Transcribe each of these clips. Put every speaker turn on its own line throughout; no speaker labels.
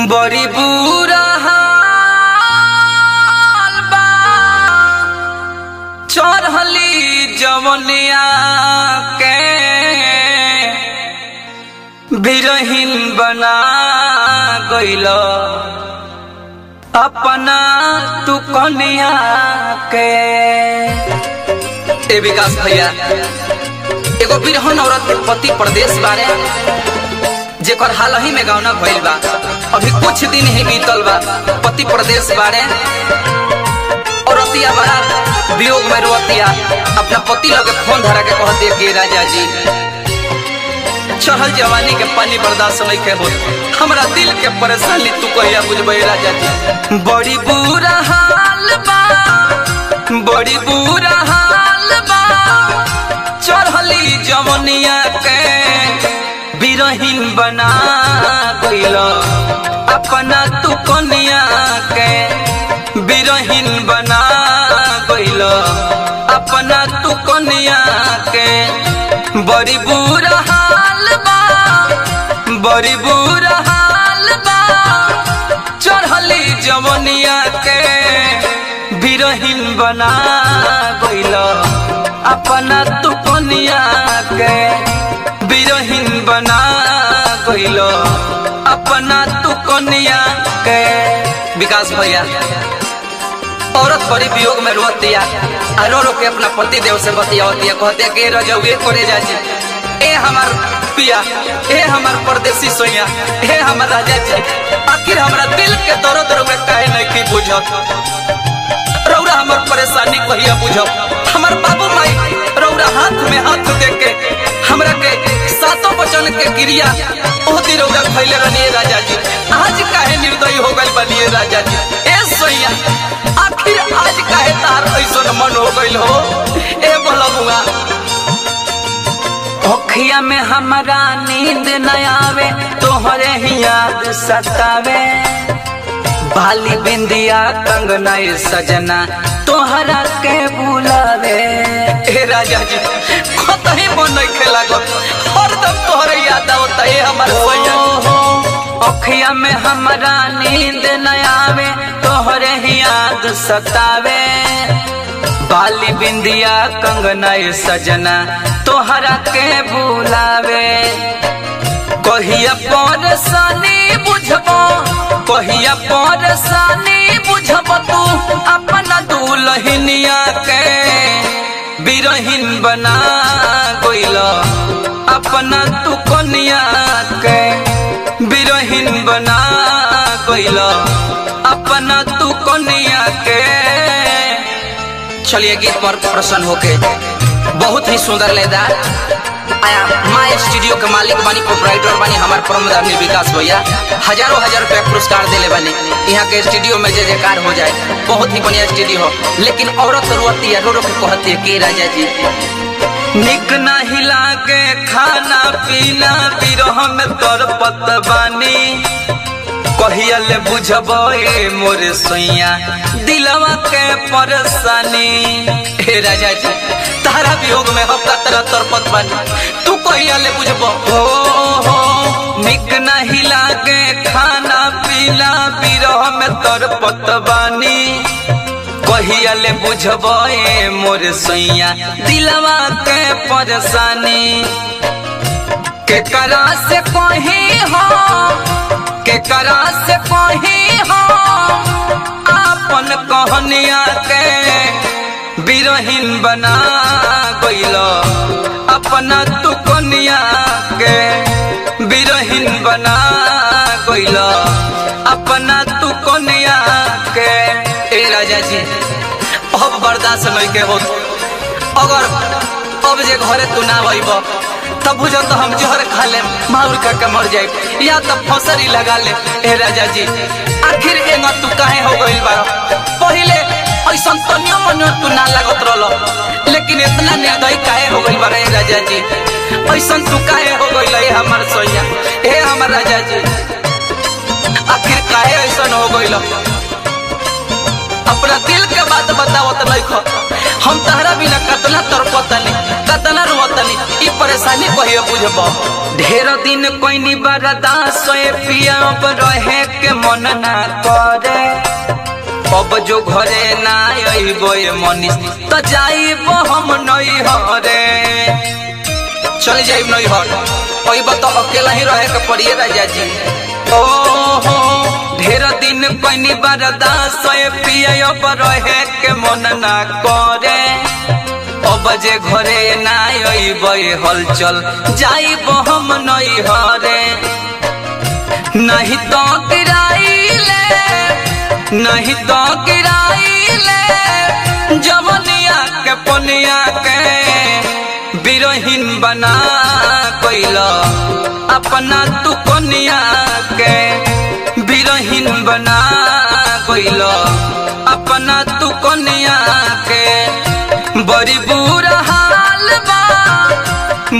बड़ी बुरा हाल बा चढ़ली जवनिया के बिरहीन बना गइल अपना तू कनिया के। ए विकास भैया एगो बिरहन औरत के पति प्रदेश बारे जेकर हाल ही में गावना भइल बा, अभी कुछ दिन ही बीतल बा, पति प्रदेश बारे औरतिया बड़ा वियोग में रोतिया अपना पति लगे फोन धरा के कहते कि राजा जी चढ़ल जवानी के पानी बर्दाश्त नहीं के होत, हमरा दिल के परेशानी तू कहिया बुझबे राजा जी। बड़ी बुरा हाल बा बड़ी बुरा हाल बा चढ़ली जवनिया के बिरहीन बना गइल अपना तू कनिया के बिरहीन बना गइल अपना तू कनिया के। बड़ी बुरा हाल बा बड़ी बुरा हाल बा चढ़ली जवनिया के बिरहीन बना गइल अपना तू कनिया के बिरहीन बना गइल अपना तू कनिया के। विकास भैया औरत बड़ी वियोग में रोतिया रो रो के अपना पति देव से बतियावतिया कहते कि रजौए करे जाजी ए हमार पिया ए हमार परदेसी सोया ए हमार राजा जी, आखिर हमरा दिल के दर्द रुए काहे नहीं की बुझत, रौरा हमार परेशानी कहिया बुझब। हमार बाबू माई रौरा हाथ में हाथ दे के हमरा के सातों वचन के क्रिया ओती रौरा खइले रहनी राजा जी, आज काहे निर्दयी हो गइल बनिए राजा जी। ए सोया आखिर आज काहे तार ऐसन मन हो गइल हो ए बलबुआ। ओखिया में हमरा नींद न आवे तोहरे ही याद सतावे, बाली बिंदिया कंगना सजना तोहरा के बुलावे। ए राजा जी कतही मन नहीं खेला गो हरदम तोहरे याद आवता ए हमर सोया। ओखिया में हमरा नींद न आवे तोहरे ही याद सतावे, बाली बिंदिया कंगना सजना तोहरा के बुलावे। कहिया परेशानी बुझबो कहिया परेशानी बुझबो तू अपना दुल्हनिया के बिरहीन बना गइल अपना तू कनिया के बिरहीन बना गइल अपना तू कनिया के। चलिए गीत पर प्रसन्न होके बहुत ही सुंदर लेदार आया माँ स्टूडियो के मालिक बानी प्रोप्राइटर बानी हमारे परमदानी विकास भैया हजारों हजार रुपया पुरस्कार दिले बानी। यहाँ के स्टूडियो में जय जयकार हो जाए, बहुत ही बढ़िया स्टूडियो हो, लेकिन औरत रोती है रो रो के कहती है कि राजा जी निक नहीं लागे खाना पीना बिरह में तरपत बानी, कहिया ले बुझबो ए मोरे सोइया दिलवा के परेशानी। हे राजा जी तारा वियोग में हम कतरा तरपत बानी, तू कहिया ले बुझबो हो निक नहीं लागे खाना पीना बिरह में तरपत बानी, कहिया ले बुझबो ए मोरे सोइया दिलवा के परेशानी। केकरा से कहीं हो केकरा से कहीं हो आपन कहनिया के बिरहीन बना गइल अपना तू कनिया के बिरहीन बना गइल अपना तू कनिया के। ए राजा जी अब बर्दाश्त नहीं के होत, अगर अब जे घरे तू ना आइब तब बुझो तो हम जहर खा ले माउर का के मर जाए या तब फसरी लगा ले। ए राजा जी आखिर एंगा तू काहे हो गइल बारो, पहिले ऐसन तनियो मनियो तू ना लागत रहलो, लेकिन इतना निर्दयी काहे हो गइल बारो ए राजा जी, ऐसन तू काहे हो गइल ए हमर सोया ए हमर राजा जी, आखिर काहे ऐसन हो गइल। अपना दिल के बात बताओ तो नहीं खो, हम तहरा बिना कतना तरपतनी कतना रोतनी ई परेशानी कहियो बुझबो। ढेर दिन कोई बर्दाश्त पिया अब रहे के मन ना करे। अब जो घरे ना अइबो मनीष तो जाइबो हम नैहरे। चल जाइब नैहर अइबो तो अकेला ही रहे के पड़िए राजा जी। ओहो ढेर दिन कोई बर्दाश्त पिया अब रहे के मन ना करे। अब जे घरे ना अइबो हलचल जाइबो हम नैहरे। नहीं तो गिराइले नहीं तो गिराइले जवनिया के पनिया के बिरहीन बना कोइला अपना तू कनिया के बिरहीन बना कोइला अपना तू कनिया के। बड़ी बुरा हाल बा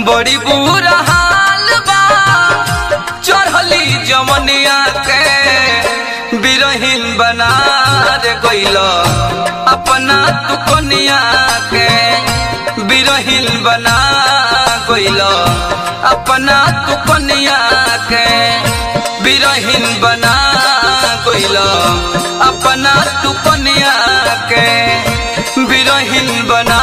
बड़ी बुरा हाल बा चढ़ली जवनिया के बिरहीन बना रे गइला अपना तू कनिया के बिरहीन बना गइला अपना तू कनिया के बिरहीन बना गइला अपना तू कनिया के बिरहीन बना